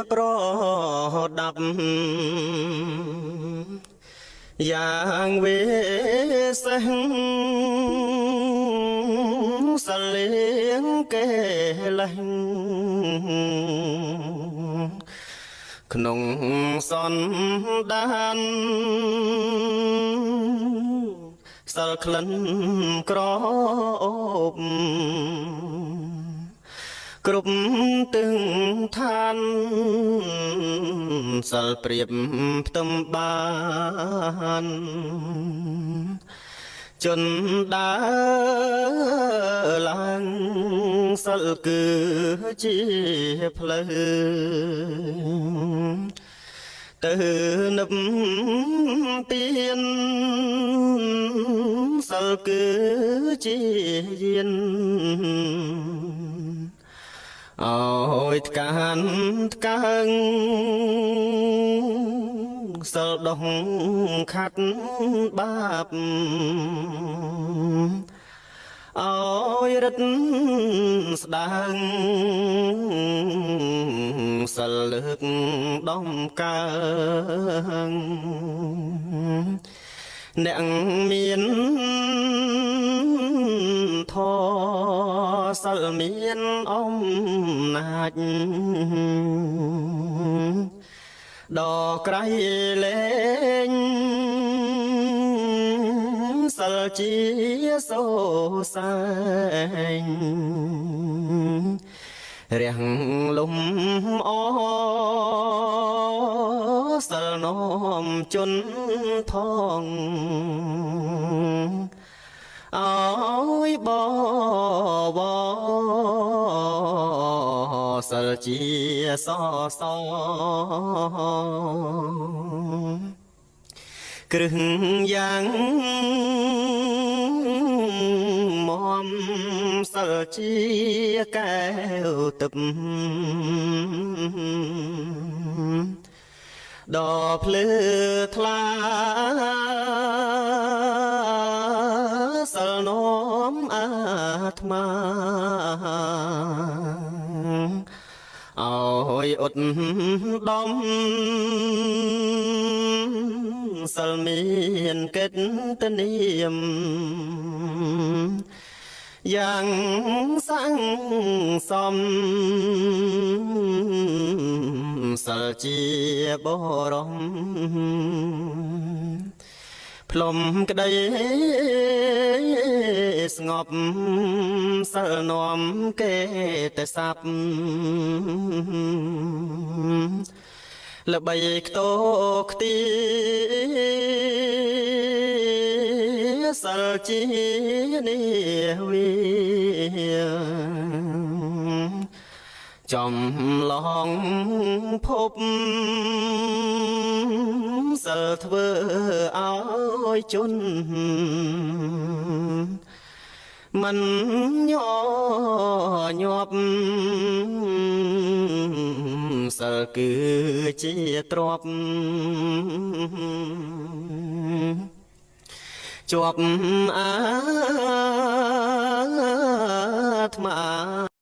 ក្រដាប់យ៉ាងវេសេះសលៀងកេលេះក្នុងសន្តានសល់ក្លិនក្រអូបគ្រប់ទាំងឋានសល់ព្រៀបផ្ទឹមបានជន់ដើរឡើងសល់គឺជាផ្លូវទៅនឹបទៀនសល់គឺជាយានអើយថ្កានថ្កើងសល់ដងខាត់បាបអើយរឹតស្ដាងសល់លើកដំកើងអ្នកមានធម៌សិលមានអំណាចដល់ក្រៃលែងសិលជាសូសែងរះលំអសិលនោមជន់ថងអើយបវសិលជាសសគ្រឹះយ៉ាងមមសិលជាកែវទឹកដល់ភ្លឺថ្លាសិលនោមអាត្មាអើយអត់ដំសិលមានកិត្តនាមយ៉ាងសង្សំសិលជាបរមផ្លុំក្តីស្ងប់សិលនាំគេតែសាប់ល្បីខ្ទោខ្ទីសិលជានាវីចំឡងភពសិលធ្វើឲ្យជន់មិនញញាប់សិលគឺជាទ្រព្យជាប់អាត្មា